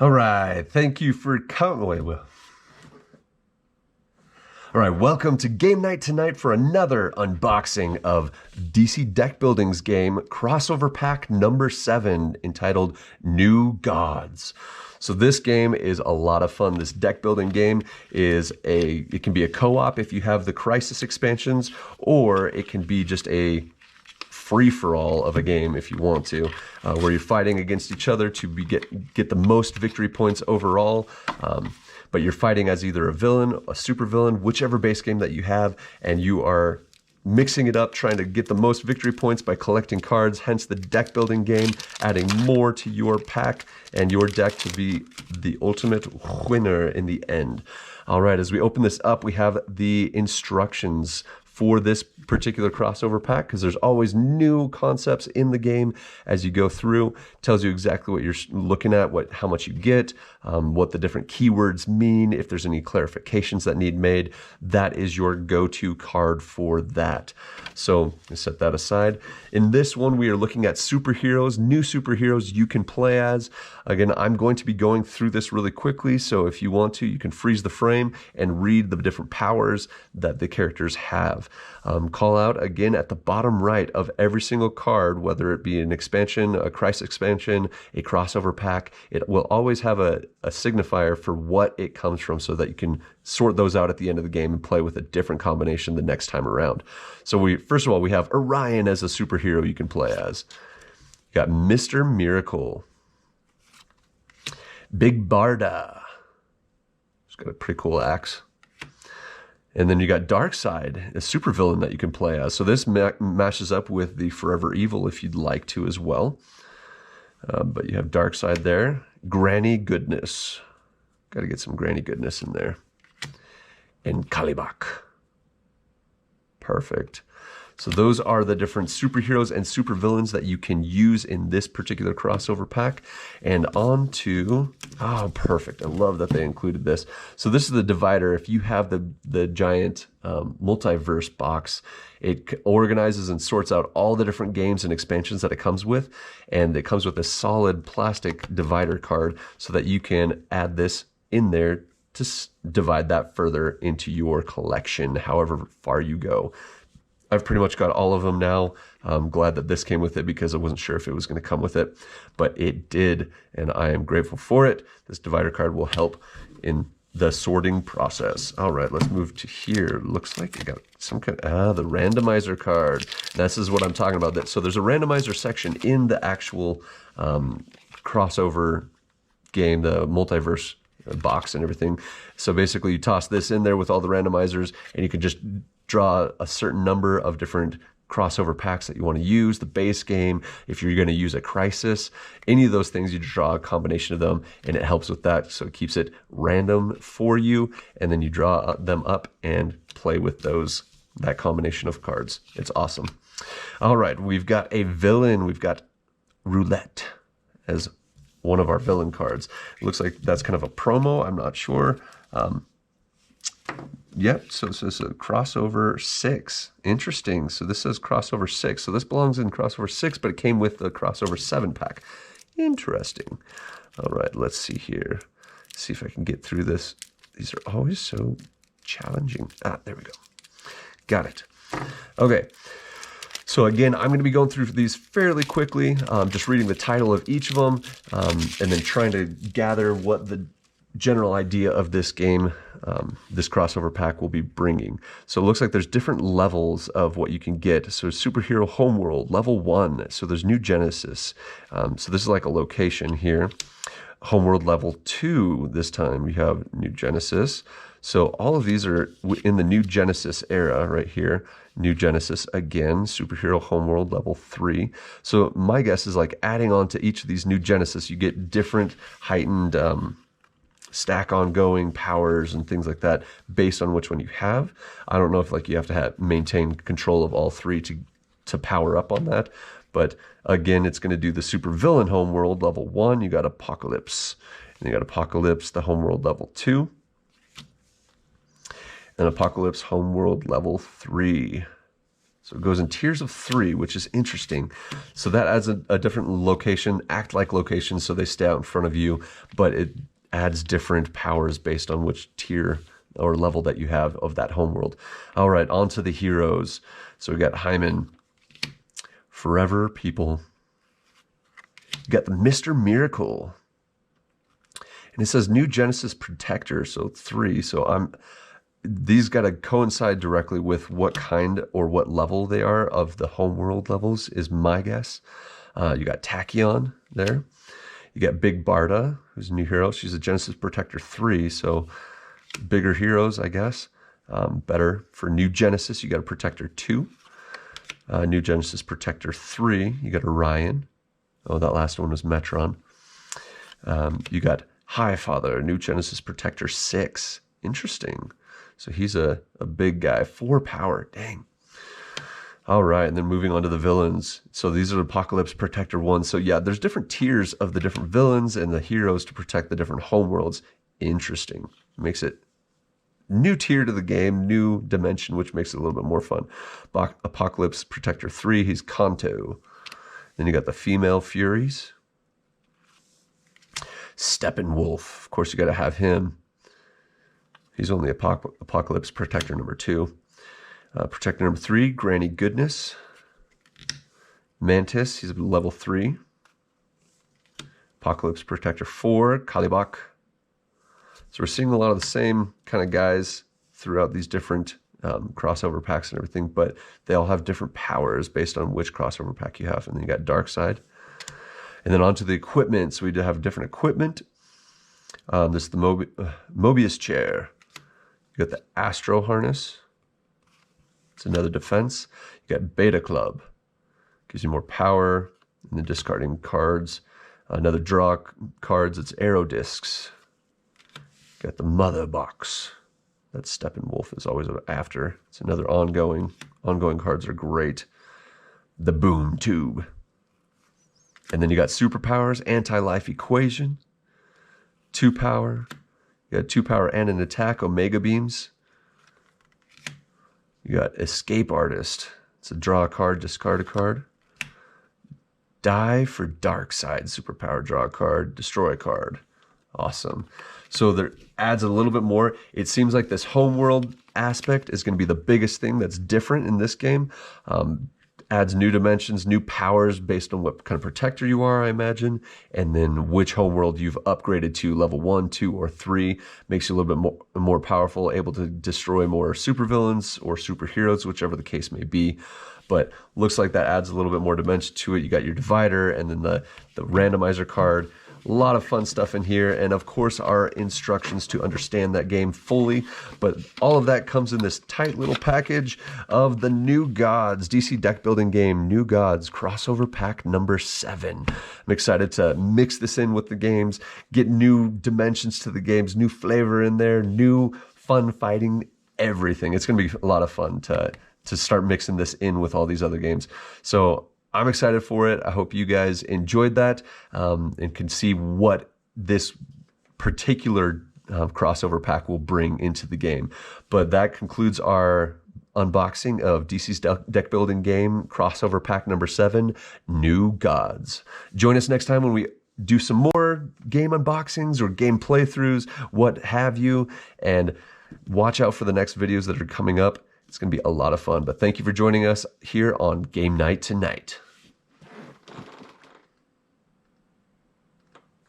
All right, thank you for coming. All right, welcome to game night tonight for another unboxing of DC Deck Building's game crossover pack number 7 entitled New Gods. So this game is a lot of fun. This deck building game it can be a co-op if you have the Crisis expansions, or it can be just a free-for-all of a game if you want to, where you're fighting against each other to get the most victory points overall. But you're fighting as either a villain, a supervillain, whichever base game that you have, and you are mixing it up, trying to get the most victory points by collecting cards, hence the deck building game, adding more to your pack and your deck to be the ultimate winner in the end. All right, as we open this up, we have the instructions for this particular crossover pack, because there's always new concepts in the game as you go through. Tells you exactly what you're looking at, how much you get, what the different keywords mean, if there's any clarifications that need made. That is your go-to card for that. So set that aside. In this one, we are looking at superheroes, new superheroes you can play as. Again, I'm going to be going through this really quickly, so if you want to, you can freeze the frame and read the different powers that the characters have. Call out again at the bottom right of every single card, whether it be an expansion, a Crisis expansion, a crossover pack, it will always have a signifier for what it comes from, so that you can sort those out at the end of the game and play with a different combination the next time around. So first of all, we have Orion as a superhero you can play as. You got Mr. Miracle. Big Barda. He's got a pretty cool axe. And then you got Darkseid, a supervillain that you can play as. So this matches up with the Forever Evil if you'd like to as well. But you have Darkseid there. Granny Goodness. Got to get some Granny Goodness in there. And Kalibak. Perfect. So those are the different superheroes and supervillains that you can use in this particular crossover pack. And on to, oh, perfect. I love that they included this. So this is the divider. If you have the giant multiverse box, it organizes and sorts out all the different games and expansions that it comes with. And it comes with a solid plastic divider card so that you can add this in there to divide that further into your collection, however far you go. I've pretty much got all of them now. I'm glad that this came with it, because I wasn't sure if it was going to come with it, but it did, and I am grateful for it. This divider card will help in the sorting process. All right, let's move to here. Looks like I got some kind of, the randomizer card. This is what I'm talking about. So there's a randomizer section in the actual crossover game, the multiverse box and everything. So basically you toss this in there with all the randomizers, and you can just draw a certain number of different crossover packs that you want to use, the base game, if you're going to use a Crisis, any of those things, you just draw a combination of them, and it helps with that. So it keeps it random for you, and then you draw them up and play with that combination of cards. It's awesome. All right, we've got a villain. We've got Roulette as one of our villain cards. It looks like that's kind of a promo. I'm not sure. Yep, so it says crossover 6. Interesting. So this says crossover 6. So this belongs in crossover 6, but it came with the crossover 7 pack. Interesting. All right, let's see here. See if I can get through this. These are always so challenging. There we go. Got it. Okay. So again, I'm going to be going through these fairly quickly, just reading the title of each of them, and then trying to gather what the general idea of this game, this crossover pack will be bringing. So it looks like there's different levels of what you can get. So Superhero Homeworld, level 1. So there's New Genesis. So this is like a location here. Homeworld level 2, this time you have New Genesis. So all of these are in the New Genesis era right here. New Genesis again, Superhero Homeworld level 3. So my guess is like adding on to each of these New Genesis, you get different heightened stack ongoing powers and things like that based on which one you have. I don't know if like you have to maintain control of all 3 to power up on that. But again, it's going to do the Supervillain Homeworld level 1. You got Apocalypse. And you got Apocalypse, the Homeworld level 2. And Apocalypse Homeworld level 3. So it goes in tiers of 3, which is interesting. So that adds a different location, act-like location, so they stay out in front of you, but it adds different powers based on which tier or level that you have of that homeworld. All right, on to the heroes. So we got Hyman, Forever People. You got the Mr. Miracle. And it says New Genesis Protector, so 3. So these got to coincide directly with what kind or what level they are of the homeworld levels, is my guess. You got Tachyon there. You got Big Barda, who's a new hero. She's a Genesis Protector 3, so bigger heroes, I guess. Better for New Genesis. You got a Protector 2. New Genesis Protector 3. You got Orion. Oh, that last one was Metron. You got Highfather, New Genesis Protector 6. Interesting. So he's a big guy. 4 power. Dang. All right, and then moving on to the villains. So these are Apocalypse Protector 1. So yeah, there's different tiers of the different villains and the heroes to protect the different homeworlds. Interesting. Makes it new tier to the game, new dimension, which makes it a little bit more fun. Apocalypse Protector 3, he's Kanto. Then you got the Female Furies. Steppenwolf, of course you got to have him. He's only Apocalypse Protector number 2. Protector number 3, Granny Goodness. Mantis, he's level 3. Apocalypse Protector 4, Kalibak. So we're seeing a lot of the same kind of guys throughout these different crossover packs and everything, but they all have different powers based on which crossover pack you have. And then you got Darkseid. And then onto the equipment. So we do have different equipment. This is the Mobius chair. You got the Astro harness. It's another defense. You got Beta Club. Gives you more power. And then discarding cards. Another draw cards. It's Arrow Discs. Got the Mother Box. That Steppenwolf is always after. It's another ongoing. Ongoing cards are great. The Boom Tube. And then you got superpowers, anti-life equation, 2 power. You got 2 power and an attack, Omega Beams. You got Escape Artist. It's a draw a card, discard a card. Die for Darkseid, superpower, draw a card, destroy a card. Awesome. So there adds a little bit more. It seems like this homeworld aspect is going to be the biggest thing that's different in this game. Adds new dimensions, new powers based on what kind of protector you are, I imagine, and then which homeworld you've upgraded to level 1, 2, or 3 makes you a little bit more powerful, able to destroy more supervillains or superheroes, whichever the case may be. But looks like that adds a little bit more dimension to it. You got your divider and then the randomizer card. A lot of fun stuff in here, and of course our instructions to understand that game fully, but all of that comes in this tight little package of the New Gods DC deck building game, New Gods crossover pack number 7. I'm excited to mix this in with the games, get new dimensions to the games, new flavor in there, new fun fighting, everything. It's going to be a lot of fun to start mixing this in with all these other games. So I'm excited for it. I hope you guys enjoyed that and can see what this particular crossover pack will bring into the game. But that concludes our unboxing of DC's deck building game crossover pack number 7, New Gods. Join us next time when we do some more game unboxings or game playthroughs, what have you, and watch out for the next videos that are coming up. It's going to be a lot of fun. But thank you for joining us here on Game Night Tonight.